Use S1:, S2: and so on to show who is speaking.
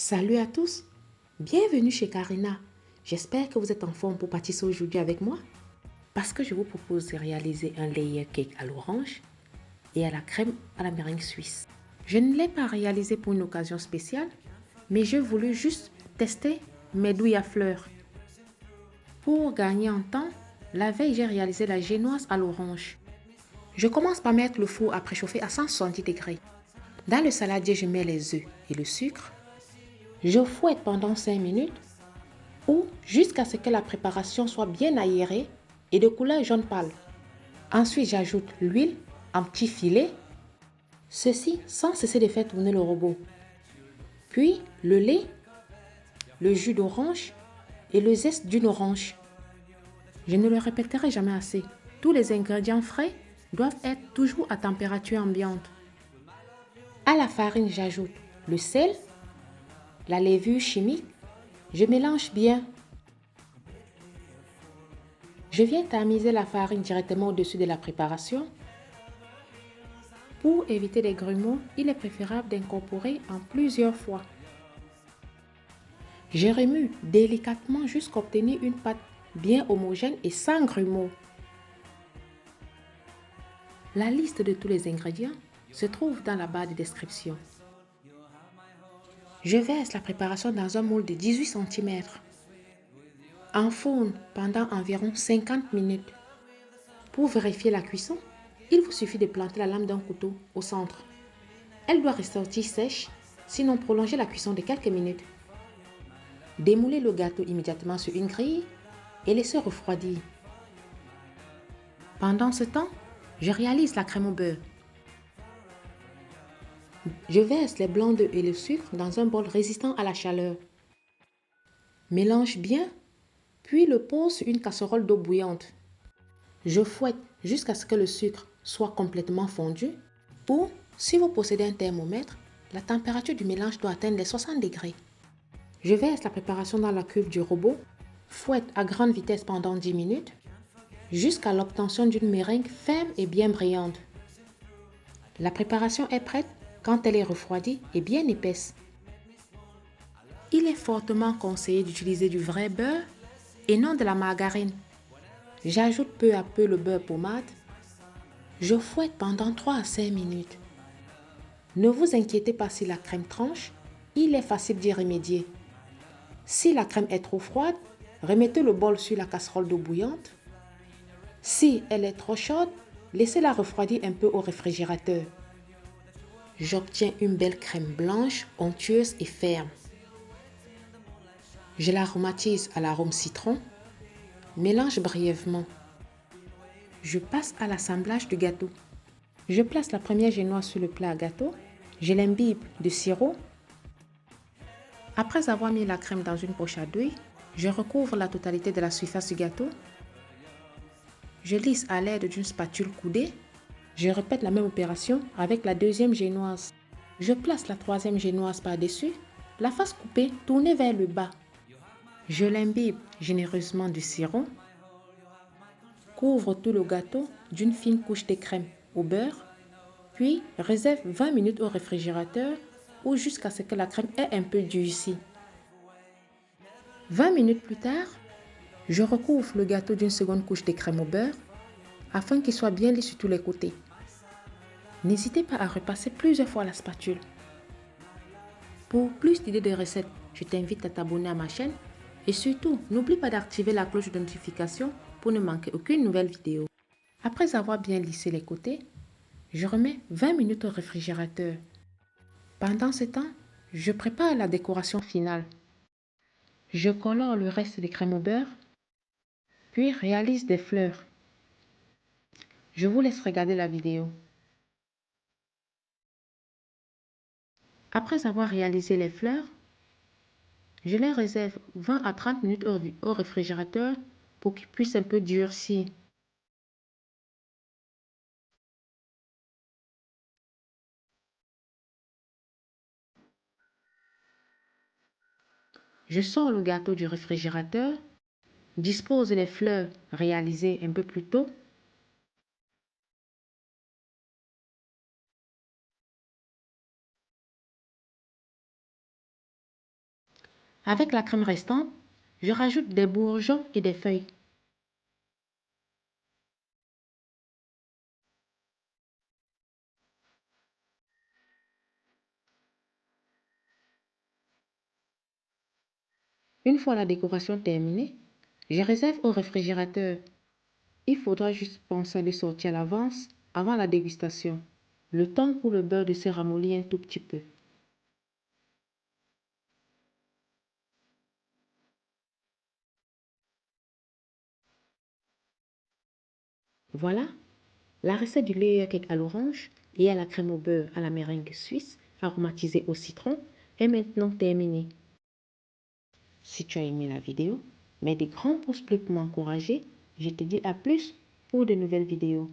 S1: Salut à tous, bienvenue chez Karina. J'espère que vous êtes en forme pour pâtisser aujourd'hui avec moi. Parce que je vous propose de réaliser un layer cake à l'orange et à la crème à la meringue suisse. Je ne l'ai pas réalisé pour une occasion spéciale, mais je voulais juste tester mes douilles à fleurs. Pour gagner en temps, la veille j'ai réalisé la génoise à l'orange. Je commence par mettre le four à préchauffer à 170 degrés. Dans le saladier, je mets les œufs et le sucre. Je fouette pendant 5 minutes ou jusqu'à ce que la préparation soit bien aérée et de couleur jaune pâle. Ensuite, j'ajoute l'huile en petits filets, ceci sans cesser de faire tourner le robot. Puis le lait, le jus d'orange et le zeste d'une orange. Je ne le répéterai jamais assez. Tous les ingrédients frais doivent être toujours à température ambiante. À la farine, j'ajoute le sel, la levure chimique. Je mélange bien. Je viens tamiser la farine directement au-dessus de la préparation. Pour éviter les grumeaux, il est préférable d'incorporer en plusieurs fois. Je remue délicatement jusqu'à obtenir une pâte bien homogène et sans grumeaux. La liste de tous les ingrédients se trouve dans la barre de description. Je verse la préparation dans un moule de 18 cm. Enfourne pendant environ 50 minutes. Pour vérifier la cuisson, il vous suffit de planter la lame d'un couteau au centre. Elle doit ressortir sèche, sinon prolongez la cuisson de quelques minutes. Démoulez le gâteau immédiatement sur une grille et laissez refroidir. Pendant ce temps, je réalise la crème au beurre. Je verse les blancs d'œufs et le sucre dans un bol résistant à la chaleur. Mélange bien, puis le pose sur une casserole d'eau bouillante. Je fouette jusqu'à ce que le sucre soit complètement fondu ou, si vous possédez un thermomètre, la température du mélange doit atteindre les 60 degrés. Je verse la préparation dans la cuve du robot, fouette à grande vitesse pendant 10 minutes, jusqu'à l'obtention d'une meringue ferme et bien brillante. La préparation est prête quand elle est refroidie et bien épaisse. Il est fortement conseillé d'utiliser du vrai beurre et non de la margarine. J'ajoute peu à peu le beurre pommade. Je fouette pendant 3 à 5 minutes. Ne vous inquiétez pas si la crème tranche, il est facile d'y remédier. Si la crème est trop froide, remettez le bol sur la casserole d'eau bouillante. Si elle est trop chaude, laissez-la refroidir un peu au réfrigérateur. J'obtiens une belle crème blanche, onctueuse et ferme. Je l'aromatise à l'arôme citron. Mélange brièvement. Je passe à l'assemblage du gâteau. Je place la première génoise sur le plat à gâteau. Je l'imbibe de sirop. Après avoir mis la crème dans une poche à douille, je recouvre la totalité de la surface du gâteau. Je lisse à l'aide d'une spatule coudée. Je répète la même opération avec la deuxième génoise. Je place la troisième génoise par-dessus, la face coupée tournée vers le bas. Je l'imbibe généreusement du sirop. Couvre tout le gâteau d'une fine couche de crème au beurre, puis réserve 20 minutes au réfrigérateur ou jusqu'à ce que la crème ait un peu durci. 20 minutes plus tard, je recouvre le gâteau d'une seconde couche de crème au beurre afin qu'il soit bien lisse sur tous les côtés. N'hésitez pas à repasser plusieurs fois la spatule. Pour plus d'idées de recettes, je t'invite à t'abonner à ma chaîne et surtout, n'oublie pas d'activer la cloche de notification pour ne manquer aucune nouvelle vidéo. Après avoir bien lissé les côtés, je remets 20 minutes au réfrigérateur. Pendant ce temps, je prépare la décoration finale. Je colore le reste des crèmes au beurre, puis réalise des fleurs. Je vous laisse regarder la vidéo. Après avoir réalisé les fleurs, je les réserve 20 à 30 minutes au réfrigérateur pour qu'ils puissent un peu durcir. Je sors le gâteau du réfrigérateur, dispose les fleurs réalisées un peu plus tôt. Avec la crème restante, je rajoute des bourgeons et des feuilles. Une fois la décoration terminée, je réserve au réfrigérateur. Il faudra juste penser à les sortir à l'avance avant la dégustation. Le temps pour le beurre de se ramollir un tout petit peu. Voilà, la recette du layer cake à l'orange et à la crème au beurre à la meringue suisse aromatisée au citron est maintenant terminée. Si tu as aimé la vidéo, mets des grands pouces bleus pour m'encourager. Je te dis à plus pour de nouvelles vidéos.